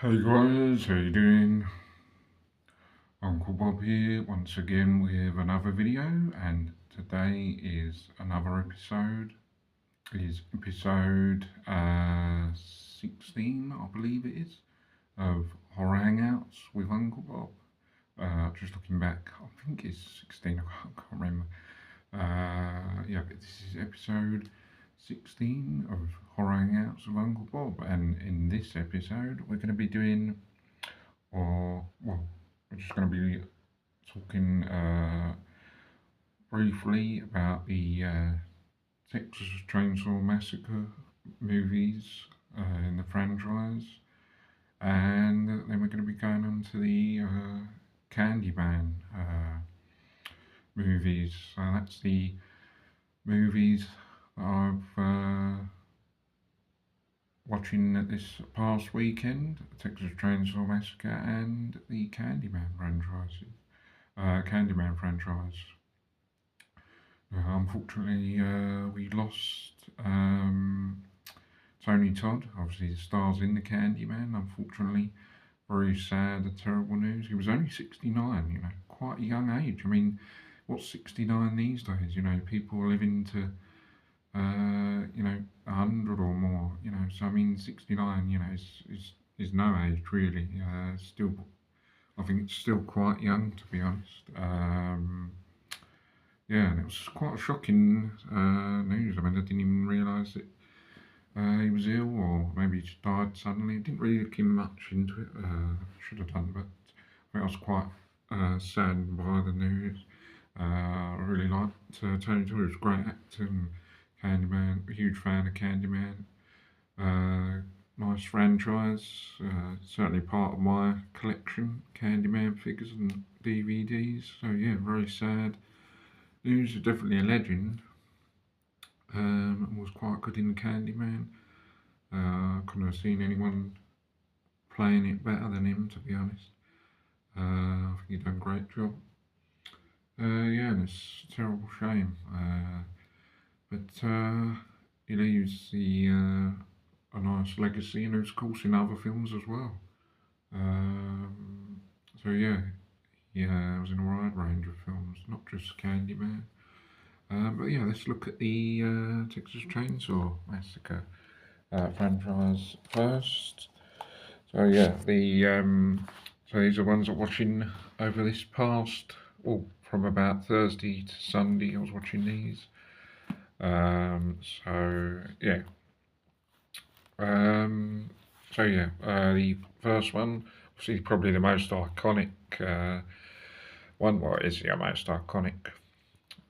Hey guys, how you doing? Uncle Bob here once again with another video, and today is another episode. It is episode 16, I believe it is, of Horror Hangouts with Uncle Bob. Just looking back, I think it's 16, I can't remember. Yeah, but this is episode 16 of Horror Hangouts with Uncle Bob, and in this episode we're going to be doing, well, we're just going to be talking briefly about the Texas Chainsaw Massacre movies in the franchise, and then we're going to be going on to the Candyman movies. So that's the movies that I've watching this past weekend: Texas Chainsaw Massacre and the Candyman franchise. Unfortunately, we lost Tony Todd, obviously the stars in the Candyman. Unfortunately, very sad and terrible news. He was only 69, quite a young age. I mean, what's 69 these days? People are living to, 100 or more, So, I mean, 69, is no age really. Still, I think it's still quite young, to be honest. Yeah, and it was quite a shocking news. I mean, I didn't even realise that he was ill, or maybe he just died suddenly. I didn't really look much into it. Should have done, but I think I was quite saddened by the news. I really liked Tony Todd. He was a great actor and Candyman. A huge fan of Candyman. Nice franchise. Certainly part of my collection, Candyman figures and DVDs. So yeah, very sad. News is definitely a legend. Was quite good in Candyman. Couldn't have seen anyone playing it better than him, to be honest. I think he done a great job. Yeah, and it's a terrible shame. But he leaves a nice legacy, and of course in other films as well. So yeah, he was in a wide range of films, not just Candyman. But yeah, let's look at the Texas Chainsaw Massacre franchise first. So yeah, so these are ones I'm watching over this past, well, from about Thursday to Sunday. I was watching these. So yeah. The first one, obviously probably the most iconic one. Well, it is the most iconic.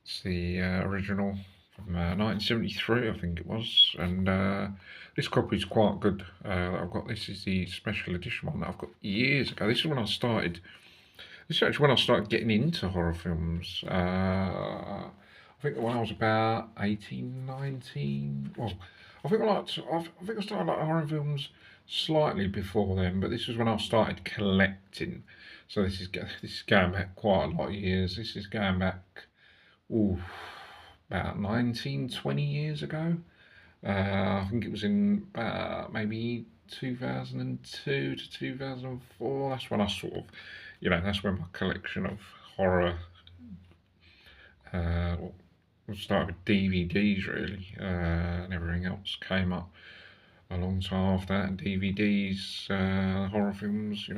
It's the original from 1973, I think it was, and this copy is quite good. I've got this is the special edition one that I've got years ago. This is when I started. This is actually when I started getting into horror films. I think when I was about 18, 19. Well, I think I started like horror films slightly before then, but this was when I started collecting. So this is going back quite a lot of years. This is going back, ooh, about 19, 20 years ago. I think it was in maybe 2002 to 2004. That's when I sort of, that's when my collection of horror started with DVDs really, and everything else came up a long time after that. And DVDs, horror films,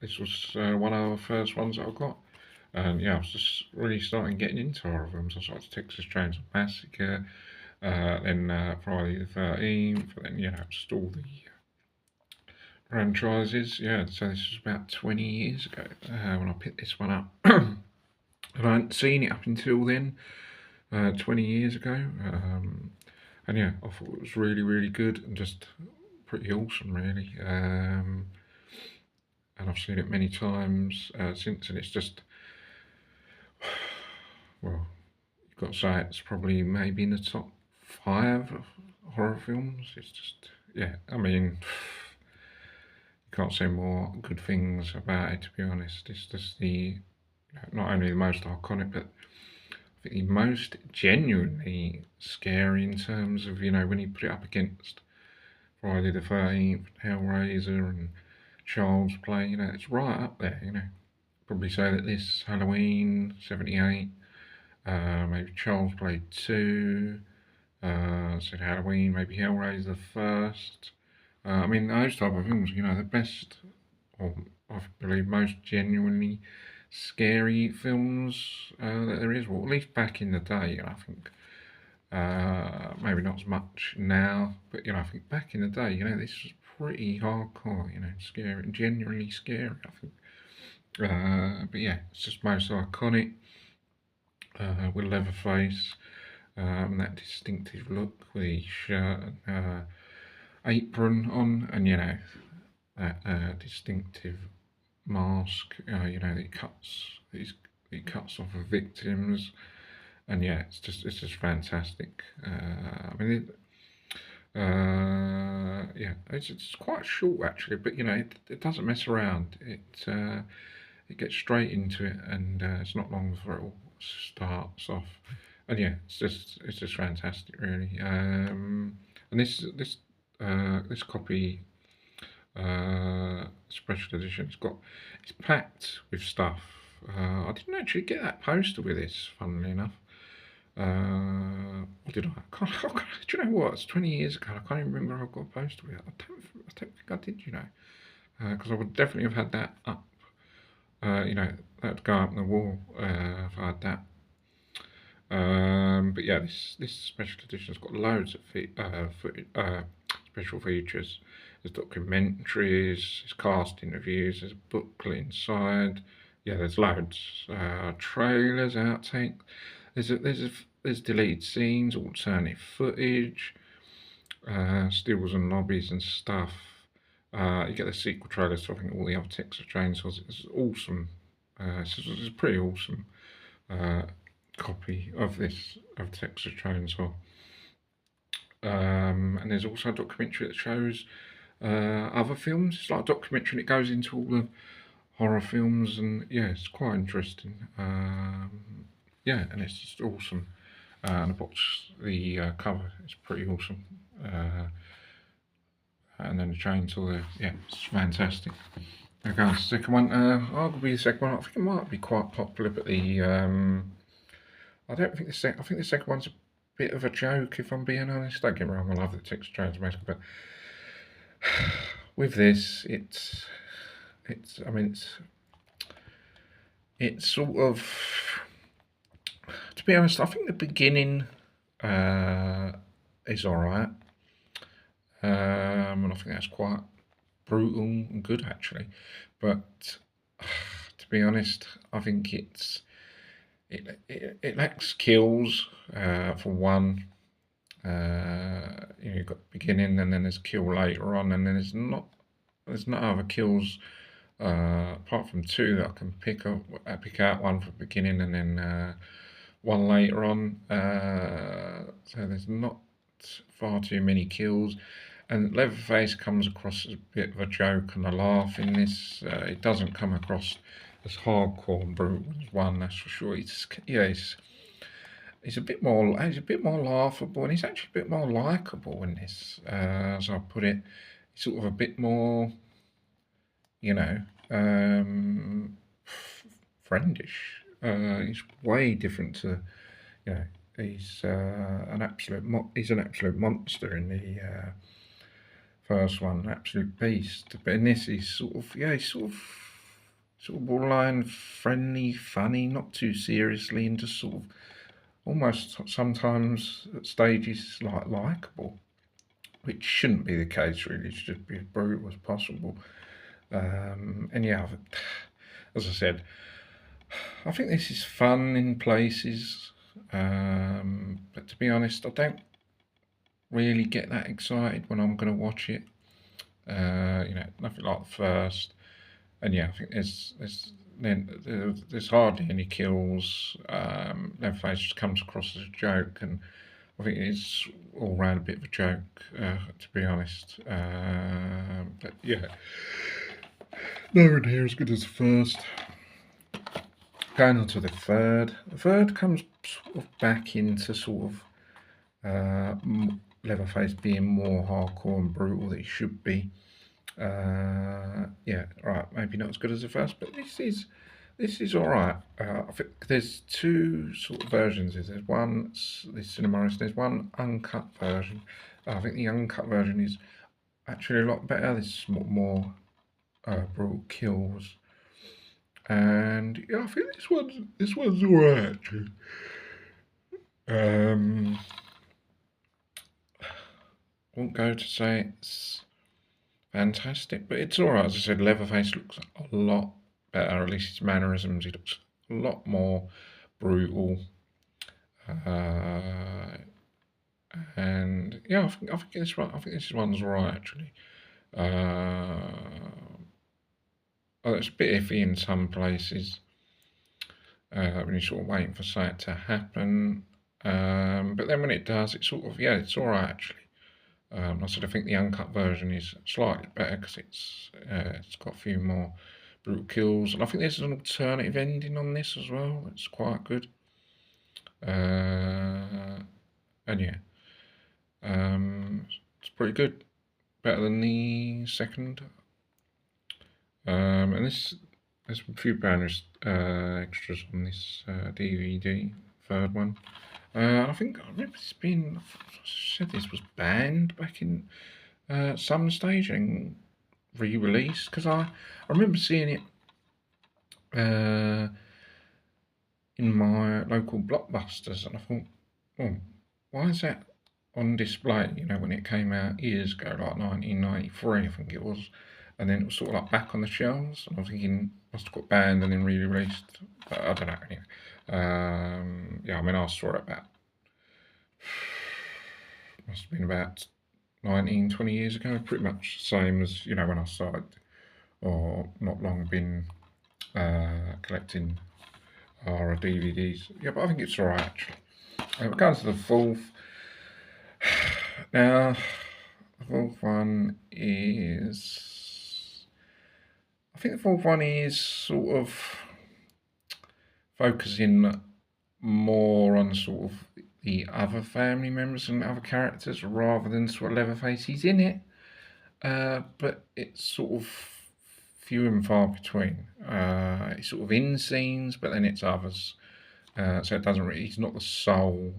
this was one of the first ones that I got. And yeah, I was just really starting getting into horror films. I started Texas Chainsaw Massacre, then Friday the 13th, then, just all the franchises. Yeah, so this was about 20 years ago when I picked this one up. And I hadn't seen it up until then, 20 years ago. And yeah, I thought it was really, really good and just pretty awesome, really. And I've seen it many times since, and it's just, well, you've got to say it's probably maybe in the top 5 of horror films. It's just, yeah, I mean, you can't say more good things about it, to be honest. It's just not only the most iconic, but I think the most genuinely scary in terms of, when you put it up against Friday the 13th, Hellraiser, and Child's Play, you know, it's right up there, you know. Probably say that this Halloween 78, maybe Child's Play 2, said Halloween, maybe Hellraiser the first. I mean, those type of films, you know, the best, or I believe most genuinely scary films that there is, or at least back in the day, I think. Maybe not as much now, but you know, I think back in the day, you know, this was pretty hardcore, you know, scary, genuinely scary, I think. But yeah, it's just most iconic with Leatherface, that distinctive look with his shirt and apron on, and you know, that distinctive mask, you know, that he cuts off of victims, and yeah, it's just fantastic. I mean, yeah, it's quite short actually, but you know, it doesn't mess around. It gets straight into it, and it's not long before it all starts off. And yeah, it's just fantastic, really. And this copy, special edition, it's packed with stuff. I didn't actually get that poster with this, funnily enough. What did I? Do you know what? It's 20 years ago. I can't even remember I got a poster with it. I don't think I did, you know, because I would definitely have had that up. You know, that'd go up on the wall if I had that. But yeah, this special edition's got loads of special features. There's documentaries, there's cast interviews, there's a booklet inside. Yeah, there's loads. Trailers, outtakes. There's deleted scenes, alternative footage, stills and lobbies and stuff. You get the sequel trailers to I think all the other Texas Chainsaws. It's awesome. It's a pretty awesome copy of Texas Chainsaw. And there's also a documentary that shows other films. It's like a documentary and it goes into all the horror films, and yeah, it's quite interesting. Yeah, and it's just awesome. And the cover is pretty awesome. And then the chainsaw there, yeah, it's fantastic. Okay, the second one, arguably the second one, I think it might be quite popular, but I don't think I think the second one's a bit of a joke, if I'm being honest. Don't get me wrong, I love the Texas Chainsaw Massacre, but with this, I mean, it's sort of, to be honest, I think the beginning is alright. And I think that's quite brutal and good actually. But to be honest, I think it lacks kills for one. You know, you've got the beginning, and then there's kill later on, and then there's no other kills apart from two that I can pick out, one from the beginning and then one later on. So there's not far too many kills. And Leatherface comes across as a bit of a joke and a laugh in this. It doesn't come across as hardcore and brutal as one, that's for sure. He's a bit more laughable, and he's actually a bit more likable in this. As I put it, he's sort of a bit more, you know, friendish. He's way different to, you know, he's an absolute monster in the first one, absolute beast. But in this, he's sort of borderline friendly, funny, not too seriously, and just sort of almost sometimes at stages like likable, which shouldn't be the case really. It should just be as brutal as possible. And yeah, as I said, I think this is fun in places, but to be honest, I don't really get that excited when I'm going to watch it. You know, nothing like the first. And yeah, I think there's hardly any kills. Leatherface just comes across as a joke, and I think it's all round a bit of a joke, to be honest. But yeah, nowhere near as good as the first. Going on to the third. The third comes sort of back into sort of Leatherface being more hardcore and brutal than he should be. yeah, right, maybe not as good as the first, but this is all right. I think there's two sort of versions. There's one, this cinema, there's one uncut version. I think the uncut version is actually a lot better. There's more brutal kills, and yeah, I think this one's all right actually. Um, won't go to say it's fantastic, but it's all right. As I said, Leatherface looks a lot better. At least his mannerisms, he looks a lot more brutal. Uh, and yeah, I think this one. I think this one's all right actually. It's a bit iffy in some places when you're sort of waiting for something to happen. But then when it does, it's sort of, yeah, it's all right actually. I sort of think the uncut version is slightly better because it's got a few more brutal kills, and I think there's an alternative ending on this as well. It's quite good. And yeah, it's pretty good. Better than the second. And there's a few bonus extras on this DVD, third one. I think I remember this being, I said this was banned back in some stage and re-released because I remember seeing it in my local Blockbusters, and I thought, oh, why is that on display? You know, when it came out years ago, like 1993, I think it was, and then it was sort of like back on the shelves, and I was thinking, must have got banned and then re-released. But I don't know. Anyway, yeah, I mean, I saw it about must have been about 19, 20 years ago, pretty much the same as, you know, when I started, or not long been collecting horror DVDs. Yeah, but I think it's alright actually. It comes to the fourth. Now, the fourth one is. I think the fourth one is sort of focusing more on sort of the other family members and other characters rather than sort of Leatherface. He's in it, but it's sort of few and far between. It's sort of in scenes, but then it's others. So it doesn't really. He's not the sole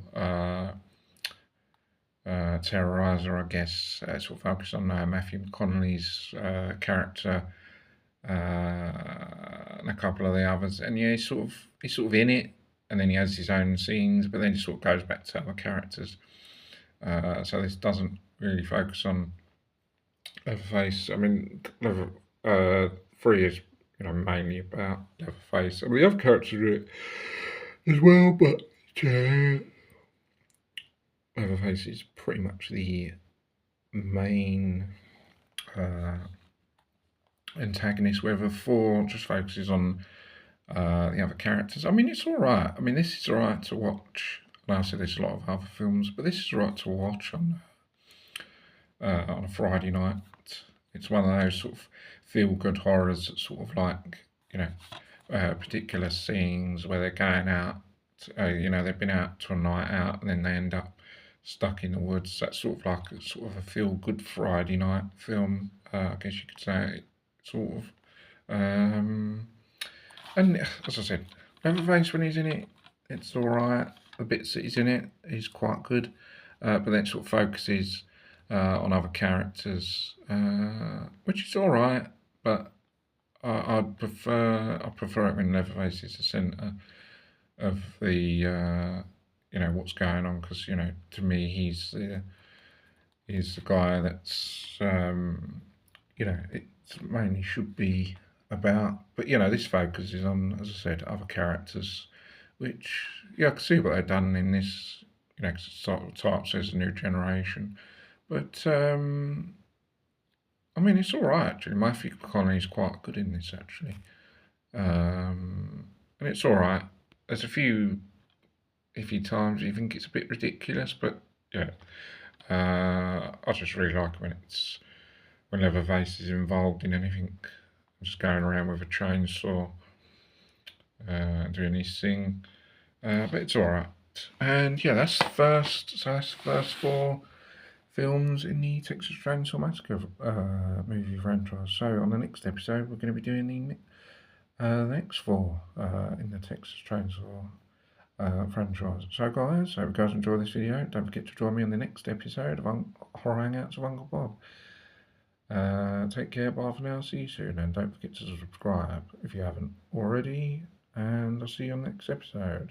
terrorizer, I guess. Sort of focus on Matthew McConaughey's character and a couple of the others, and yeah, he's sort of in it, and then he has his own scenes, but then he sort of goes back to other characters. So this doesn't really focus on Leatherface. I mean, Three is, you know, mainly about Leatherface. I mean, the other characters are in it as well, but Leatherface is pretty much the main antagonist, whether Four just focuses on the other characters. I mean, it's all right. I mean, this is all right to watch. And I said there's a lot of other films, but this is all right to watch on a Friday night. It's one of those sort of feel-good horrors that sort of like, you know, particular scenes where they're going out, you know, they've been out to a night out and then they end up stuck in the woods. That's sort of like a feel-good Friday night film, I guess you could say, sort of. And as I said, Leatherface when he's in it, it's all right. The bits that he's in it, he's quite good, but then it sort of focuses on other characters, which is all right. But I prefer it when Leatherface is the centre of the you know, what's going on, because, you know, to me he's the guy that's you know, it mainly should be about. But you know, this focuses on, as I said, other characters, which, yeah, I can see what they've done in this. You know, 'cause it sort of type says a new generation, but I mean, it's all right actually. Matthew McConaughey's quite good in this actually, and it's all right. There's a few iffy times you think it's a bit ridiculous, but yeah, I just really like when Leatherface is involved in anything, just going around with a chainsaw, doing his thing. But it's all right. And yeah, that's the first. So that's the first four. films in the Texas Chainsaw Massacre movie franchise. So on the next episode, we're going to be doing the next four in the Texas Chainsaw franchise. So guys, hope you guys enjoy this video. Don't forget to join me on the next episode of Horror Hangouts of Uncle Bob. Take care, bye for now, see you soon, and don't forget to subscribe if you haven't already, and I'll see you on the next episode.